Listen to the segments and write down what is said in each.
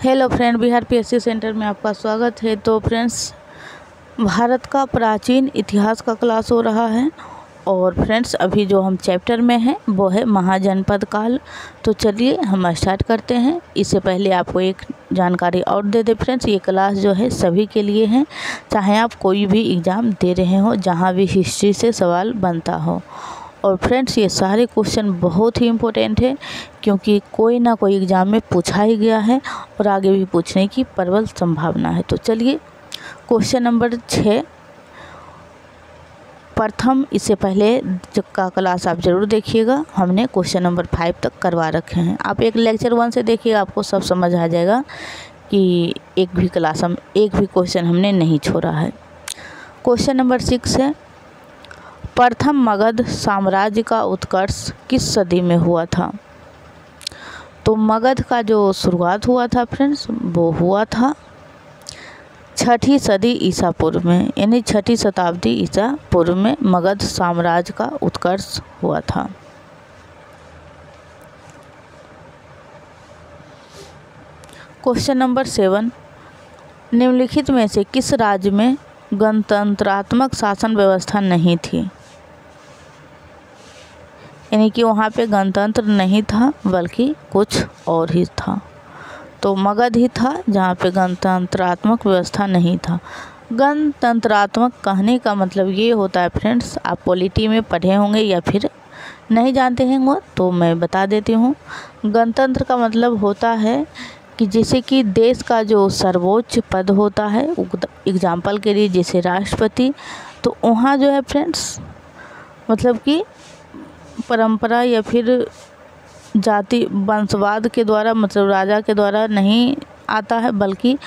Hello friend, Bihar PSC centre में आपका स्वागत है। तो फ्रेंड्स, भारत का प्राचीन इतिहास का क्लास हो रहा है और फ्रेंड्स अभी जो हम चैप्टर में हैं वो है महाजनपद काल। तो चलिए हम स्टार्ट करते हैं। इससे पहले आपको एक जानकारी और दे दे फ्रेंड्स, ये क्लास जो है सभी के लिए है, चाहे आप कोई भी एग्ज़ाम दे रहे हो जहाँ भी हिस्ट्री से सवाल बनता हो। और फ्रेंड्स ये सारे क्वेश्चन बहुत ही इम्पोर्टेंट है क्योंकि कोई ना कोई एग्ज़ाम में पूछा ही गया है और आगे भी पूछने की प्रबल संभावना है। तो चलिए क्वेश्चन नंबर 6 प्रथम, इससे पहले का क्लास आप ज़रूर देखिएगा। हमने क्वेश्चन नंबर 5 तक करवा रखे हैं। आप एक लेक्चर 1 से देखिएगा, आपको सब समझ आ जाएगा कि एक भी क्वेश्चन हमने नहीं छोड़ा है। क्वेश्चन नंबर 6 है, प्रथम मगध साम्राज्य का उत्कर्ष किस सदी में हुआ था? तो मगध का जो शुरुआत हुआ था फ्रेंड्स वो हुआ था 6ठी सदी ईसा पूर्व में, यानी 6ठी शताब्दी ईसा पूर्व में मगध साम्राज्य का उत्कर्ष हुआ था। क्वेश्चन नंबर 7, निम्नलिखित में से किस राज्य में गणतंत्रात्मक शासन व्यवस्था नहीं थी? यानी कि वहाँ पे गणतंत्र नहीं था बल्कि कुछ और ही था। तो मगध ही था जहाँ पे गणतंत्रात्मक व्यवस्था नहीं था। गणतंत्रात्मक कहने का मतलब ये होता है फ्रेंड्स, आप पॉलिटी में पढ़े होंगे या फिर नहीं जानते हैं तो मैं बता देती हूँ। गणतंत्र का मतलब होता है कि जैसे कि देश का जो सर्वोच्च पद होता है, एग्जाम्पल के लिए जैसे राष्ट्रपति, तो वहाँ जो है फ्रेंड्स मतलब कि परंपरा या फिर जाति वंशवाद के द्वारा, मतलब राजा के द्वारा नहीं आता है बल्कि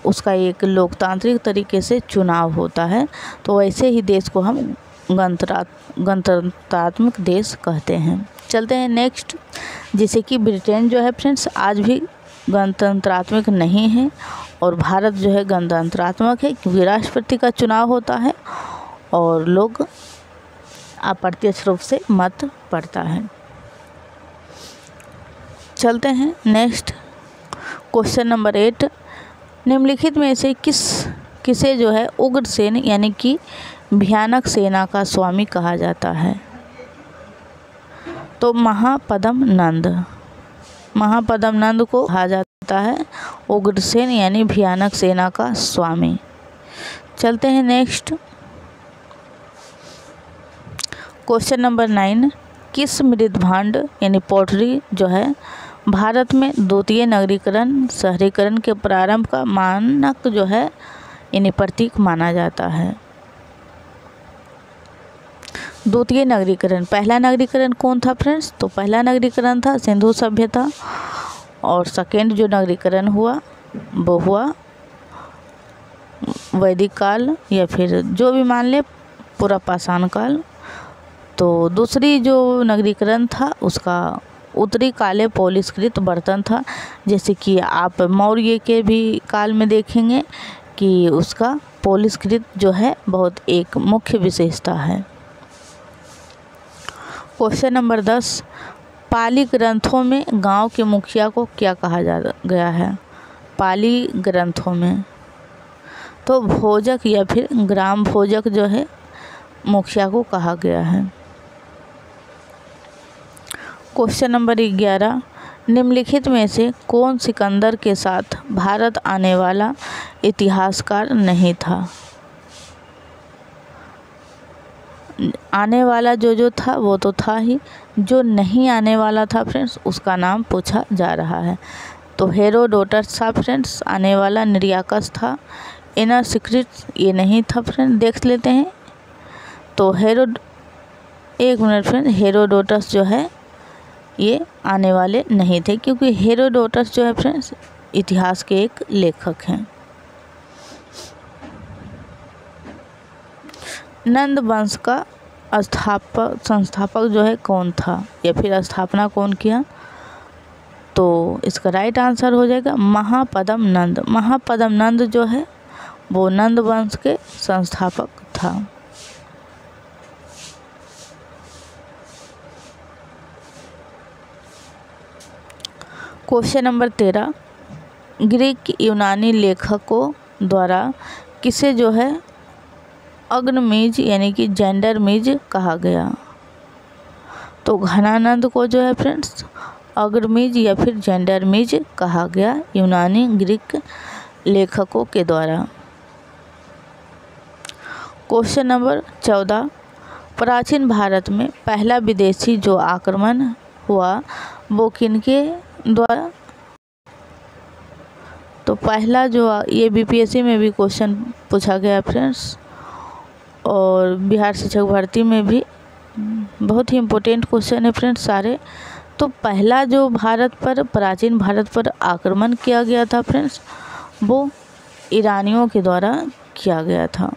उसका एक लोकतांत्रिक तरीके से चुनाव होता है। तो वैसे ही देश को हम गणतंत्रात्मक देश कहते हैं। चलते हैं नेक्स्ट, जैसे कि ब्रिटेन जो है फ्रेंड्स आज भी गणतंत्रात्मक नहीं है और भारत जो है गणतंत्रात्मक है क्योंकि राष्ट्रपति का चुनाव होता है और लोग अप्रत्यक्ष रूप से मत पड़ता है। चलते हैं नेक्स्ट, क्वेश्चन नंबर 8, निम्नलिखित में से किसे जो है उग्रसेन यानी कि भयानक सेना का स्वामी कहा जाता है? तो महापद्म नंद को कहा जाता है उग्रसेन यानी भयानक सेना का स्वामी। चलते हैं नेक्स्ट, क्वेश्चन नंबर 9, किस मृदभांड यानी पोटरी जो है भारत में द्वितीय नगरीकरण शहरीकरण के प्रारंभ का मानक जो है यानी प्रतीक माना जाता है? द्वितीय नगरीकरण, पहला नगरीकरण कौन था फ्रेंड्स? तो पहला नगरीकरण था सिंधु सभ्यता और सेकेंड जो नगरीकरण हुआ वो हुआ वैदिक काल या फिर जो भी मान ले पूरा पाषाण काल। तो दूसरी जो नगरीकरण था उसका उत्तरी काले पॉलिशकृत बर्तन था, जैसे कि आप मौर्य के भी काल में देखेंगे कि उसका पॉलिशकृत जो है बहुत एक मुख्य विशेषता है। क्वेश्चन नंबर 10, पाली ग्रंथों में गांव के मुखिया को क्या कहा गया है? पाली ग्रंथों में तो भोजक या फिर ग्राम भोजक जो है मुखिया को कहा गया है। क्वेश्चन नंबर 11, निम्नलिखित में से कौन सिकंदर के साथ भारत आने वाला इतिहासकार नहीं था? आने वाला जो था वो तो था ही, जो नहीं आने वाला था फ्रेंड्स उसका नाम पूछा जा रहा है। तो हेरोडोटस था फ्रेंड्स आने वाला, निर्याकस था, इनर सीक्रेट ये नहीं था फ्रेंड, देख लेते हैं। तो एक मिनट फ्रेंड, हेरोडोटस जो है ये आने वाले नहीं थे क्योंकि हेरोडोटस जो है फ्रेंड्स इतिहास के एक लेखक हैं। नंद वंश का संस्थापक जो है कौन था या फिर स्थापना कौन किया? तो इसका राइट आंसर हो जाएगा महापद्म नंद। महापद्म नंद जो है वो नंद वंश के संस्थापक था। क्वेश्चन नंबर 13, ग्रीक यूनानी लेखकों द्वारा किसे जो है अग्निमीज यानी कि जेंडरमीज कहा गया? तो घनानंद को जो है फ्रेंड्स अग्निमीज या फिर जेंडरमीज कहा गया यूनानी ग्रीक लेखकों के द्वारा। क्वेश्चन नंबर 14, प्राचीन भारत में पहला विदेशी जो आक्रमण हुआ वो किनके द्वारा? तो पहला जो ये बीपीएससी में भी क्वेश्चन पूछा गया फ्रेंड्स, और बिहार शिक्षक भर्ती में भी बहुत ही इम्पोर्टेंट क्वेश्चन है फ्रेंड्स सारे। तो पहला जो प्राचीन भारत पर आक्रमण किया गया था फ्रेंड्स वो ईरानियों के द्वारा किया गया था।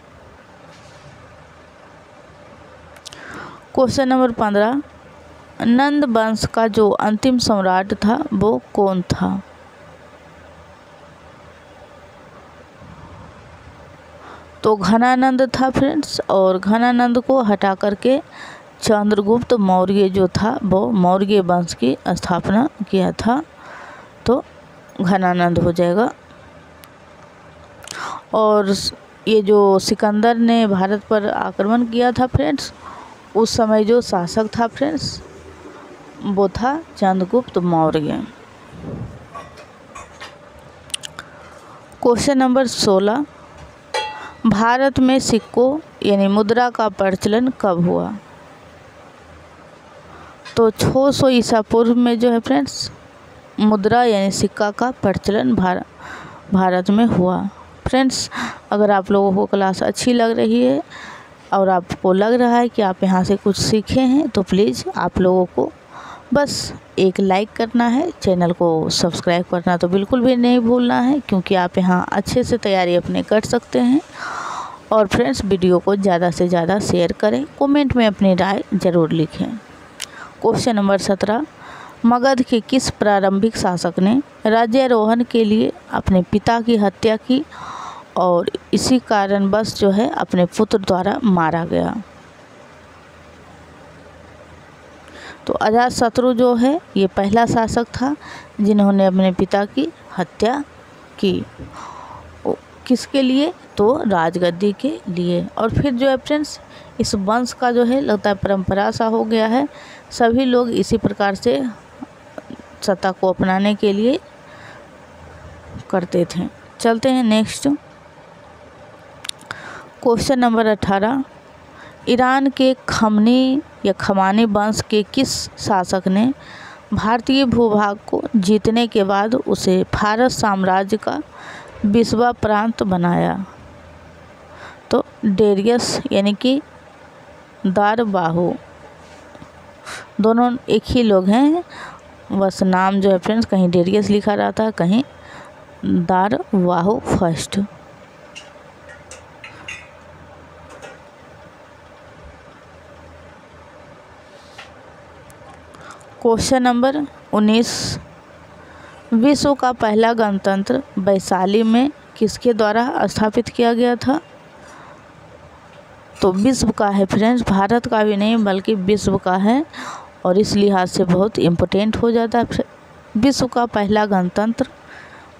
क्वेश्चन नंबर 15, नंद वंश का जो अंतिम सम्राट था वो कौन था? तो घनानंद था फ्रेंड्स, और घनानंद को हटा करके चंद्रगुप्त मौर्य जो था वो मौर्य वंश की स्थापना किया था, तो घनानंद हो जाएगा। और ये जो सिकंदर ने भारत पर आक्रमण किया था फ्रेंड्स उस समय जो शासक था फ्रेंड्स वो था चंद्रगुप्त मौर्य। क्वेश्चन नंबर 16, भारत में सिक्कों यानी मुद्रा का प्रचलन कब हुआ? तो 600 ईसा पूर्व में जो है फ्रेंड्स मुद्रा यानी सिक्का का प्रचलन भारत में हुआ। फ्रेंड्स अगर आप लोगों को क्लास अच्छी लग रही है और आपको लग रहा है कि आप यहाँ से कुछ सीखे हैं तो प्लीज़ आप लोगों को बस एक लाइक करना है, चैनल को सब्सक्राइब करना तो बिल्कुल भी नहीं भूलना है, क्योंकि आप यहाँ अच्छे से तैयारी अपने कर सकते हैं। और फ्रेंड्स वीडियो को ज़्यादा से ज़्यादा शेयर करें, कमेंट में अपनी राय ज़रूर लिखें। क्वेश्चन नंबर 17, मगध के किस प्रारंभिक शासक ने राज्यारोहण के लिए अपने पिता की हत्या की और इसी कारणवश जो है अपने पुत्र द्वारा मारा गया? तो अजातशत्रु जो है ये पहला शासक था जिन्होंने अपने पिता की हत्या की। किसके लिए? तो राजगद्दी के लिए। और फिर जो है फ्रेंड्स इस वंश का जो है लगता है परंपरा सा हो गया है, सभी लोग इसी प्रकार से सत्ता को अपनाने के लिए करते थे। चलते हैं नेक्स्ट। क्वेश्चन नंबर 18, ईरान के खमनी या खमानी वंश के किस शासक ने भारतीय भूभाग को जीतने के बाद उसे फारस साम्राज्य का 20वां प्रांत बनाया? तो डेरियस यानी कि दारबाहु, दोनों एक ही लोग हैं, बस नाम जो है फ्रेंड्स कहीं डेरियस लिखा रहता है कहीं दारबाहु फर्स्ट। क्वेश्चन नंबर 19, विश्व का पहला गणतंत्र वैशाली में किसके द्वारा स्थापित किया गया था? तो विश्व का है फ्रेंड्स, भारत का भी नहीं बल्कि विश्व का है, और इस लिहाज से बहुत इम्पोर्टेंट हो जाता है। विश्व का पहला गणतंत्र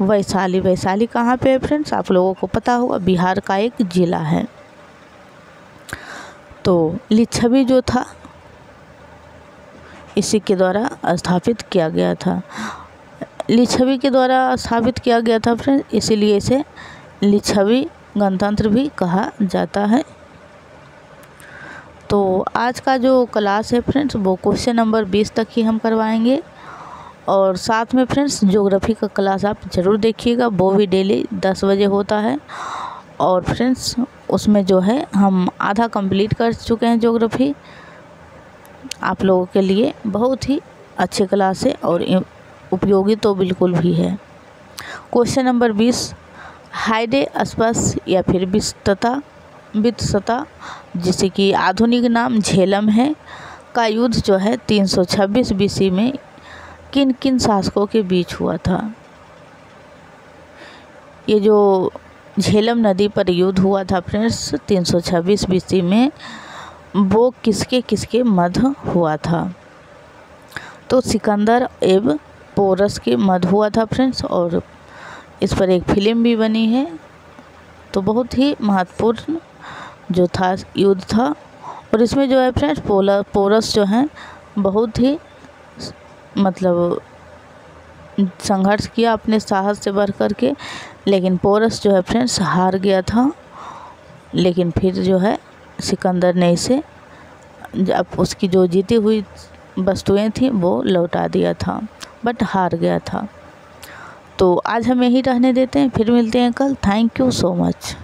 वैशाली। वैशाली कहाँ पे है फ्रेंड्स? आप लोगों को पता होगा, बिहार का एक ज़िला है। तो लिच्छवी जो था इसी के द्वारा स्थापित किया गया था, लिच्छवी के द्वारा स्थापित किया गया था फ्रेंड्स, इसीलिए इसे लिच्छवी गणतंत्र भी कहा जाता है। तो आज का जो क्लास है फ्रेंड्स वो क्वेश्चन नंबर 20 तक ही हम करवाएंगे, और साथ में फ्रेंड्स ज्योग्राफी का क्लास आप ज़रूर देखिएगा, वो भी डेली 10 बजे होता है। और फ्रेंड्स उसमें जो है हम आधा कंप्लीट कर चुके हैं ज्योग्राफी, आप लोगों के लिए बहुत ही अच्छे क्लास है और उपयोगी तो बिल्कुल भी है। क्वेश्चन नंबर 20, हाइडेस्पस या फिर वित्सता जिसे कि आधुनिक नाम झेलम है का युद्ध जो है 326 BC में किन किन शासकों के बीच हुआ था? ये जो झेलम नदी पर युद्ध हुआ था फ्रेंड्स 326 BC में, वो किसके किसके मध्य हुआ था? तो सिकंदर एवं पोरस के मध्य हुआ था फ्रेंड्स, और इस पर एक फिल्म भी बनी है। तो बहुत ही महत्वपूर्ण जो था युद्ध था। और इसमें जो है फ्रेंड्स पोरस जो हैं बहुत ही मतलब संघर्ष किया अपने साहस से बढ़ कर के, लेकिन पोरस जो है फ्रेंड्स हार गया था। लेकिन फिर जो है सिकंदर ने इसे अब उसकी जो जीती हुई वस्तुएं थी वो लौटा दिया था, बट हार गया था। तो आज हम यही रहने देते हैं, फिर मिलते हैं कल। Thank you so much.